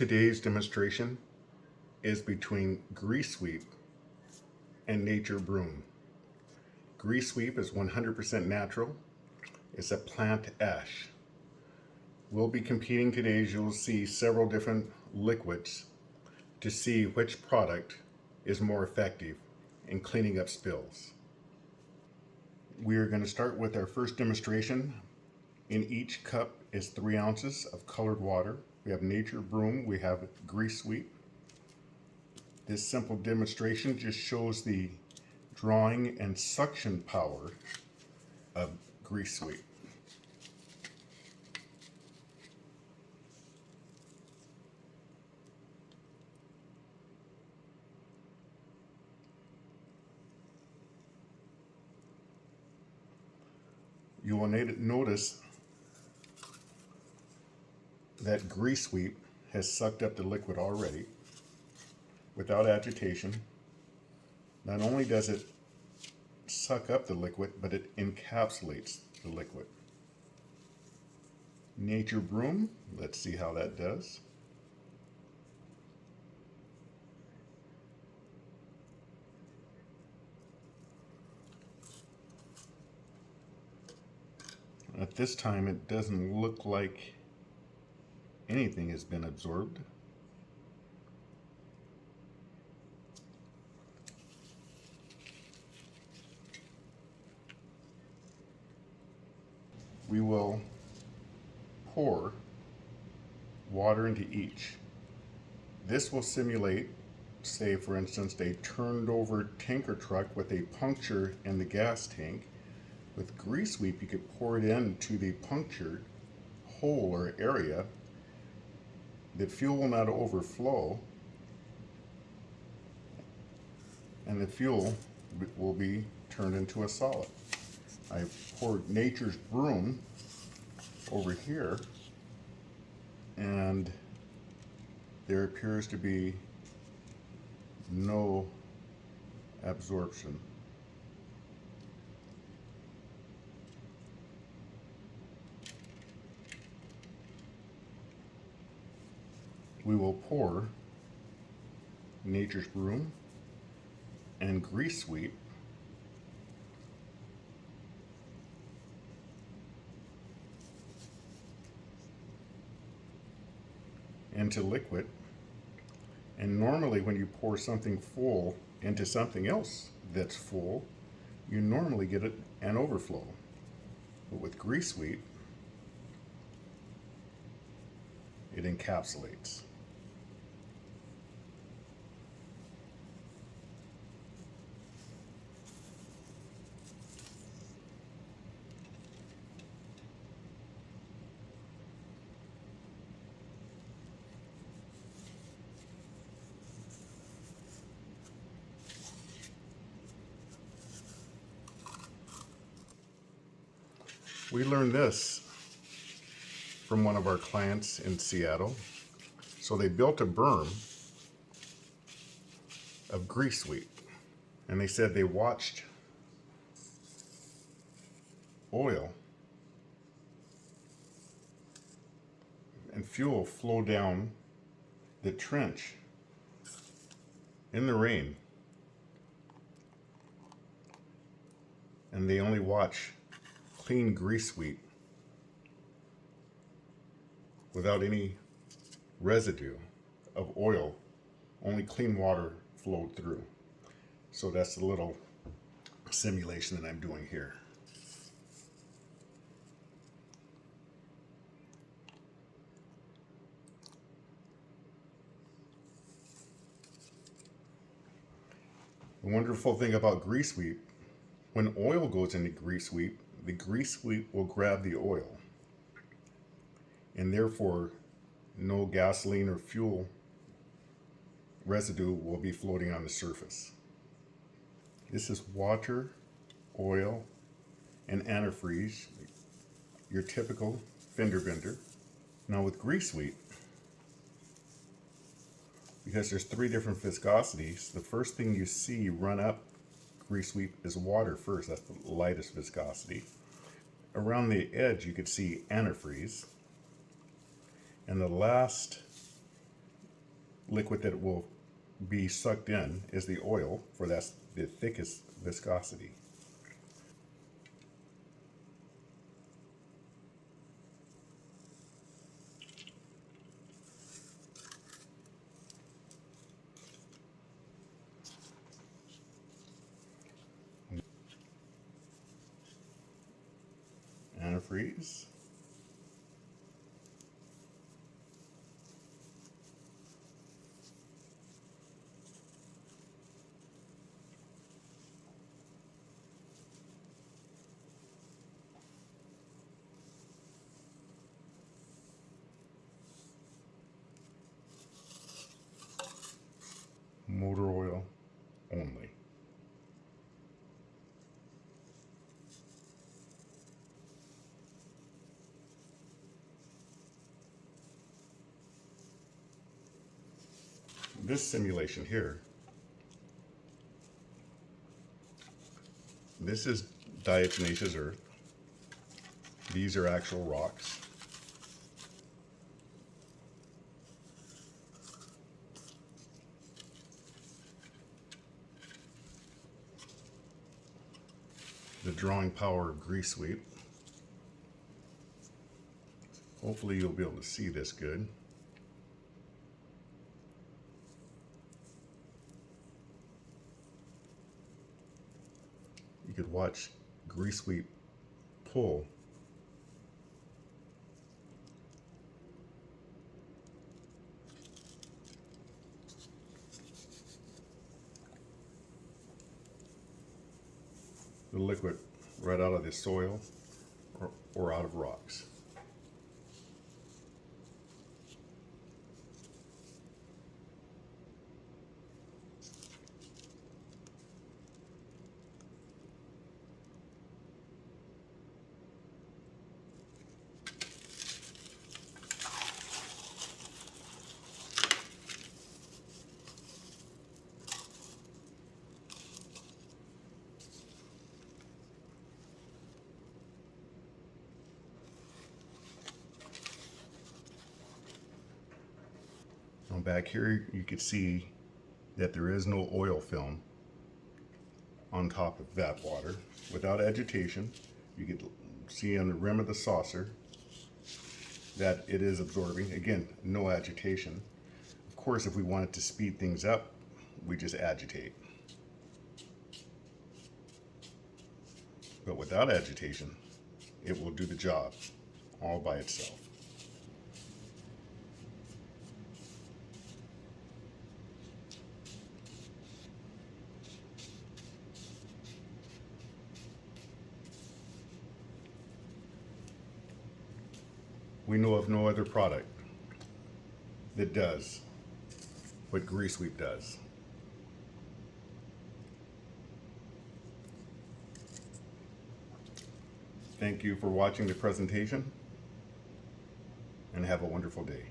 Today's demonstration is between GREASWEEP and Broom. GREASWEEP is 100% natural. It's a plant ash. We'll be competing today, as you'll see, several different liquids to see which product is more effective in cleaning up spills. We are going to start with our first demonstration. In each cup is 3 ounces of colored water. We have Broom, we have GREASWEEP. This simple demonstration just shows the drawing and suction power of GREASWEEP. You will notice that GREASWEEP has sucked up the liquid already without agitation. Not only does it suck up the liquid, but it encapsulates the liquid. Broom, let's see how that does. At this time, it doesn't look like anything has been absorbed. We will pour water into each. This will simulate, say for instance, a turned over tanker truck with a puncture in the gas tank. With GREASWEEP, you could pour it into the punctured hole or area. The fuel will not overflow, and the fuel will be turned into a solid. I poured Nature's Broom over here, and there appears to be no absorption. We will pour Nature's Broom and GREASWEEP into liquid. And normally when you pour something full into something else that's full, you normally get an overflow. But with GREASWEEP, it encapsulates. We learned this from one of our clients in Seattle. So they built a berm of GREASWEEP, and they said they watched oil and fuel flow down the trench in the rain, and they only watch clean GREASWEEP without any residue of oil, only clean water flowed through. So that's the little simulation that I'm doing here. The wonderful thing about GREASWEEP, when oil goes into GREASWEEP, the GREASWEEP will grab the oil, and therefore no gasoline or fuel residue will be floating on the surface. This is water, oil, and antifreeze, your typical fender bender. Now with GREASWEEP, because there's 3 different viscosities, the first thing you see run up GREASWEEP is water first. That's the lightest viscosity. Around the edge you could see antifreeze, and the last liquid that will be sucked in is the oil, for that's the thickest viscosity. Antifreeze. Motor oil only. This simulation here, this is diatomaceous earth. These are actual rocks. The drawing power of GREASWEEP. Hopefully you'll be able to see this good. You could watch GREASWEEP pull. The liquid right out of the soil or out of rocks. Now back here you can see that there is no oil film on top of that water. Without agitation, you can see on the rim of the saucer that it is absorbing. Again, no agitation. Of course, if we wanted to speed things up, we just agitate. But without agitation, it will do the job all by itself. We know of no other product that does what GREASWEEP does. Thank you for watching the presentation, and have a wonderful day.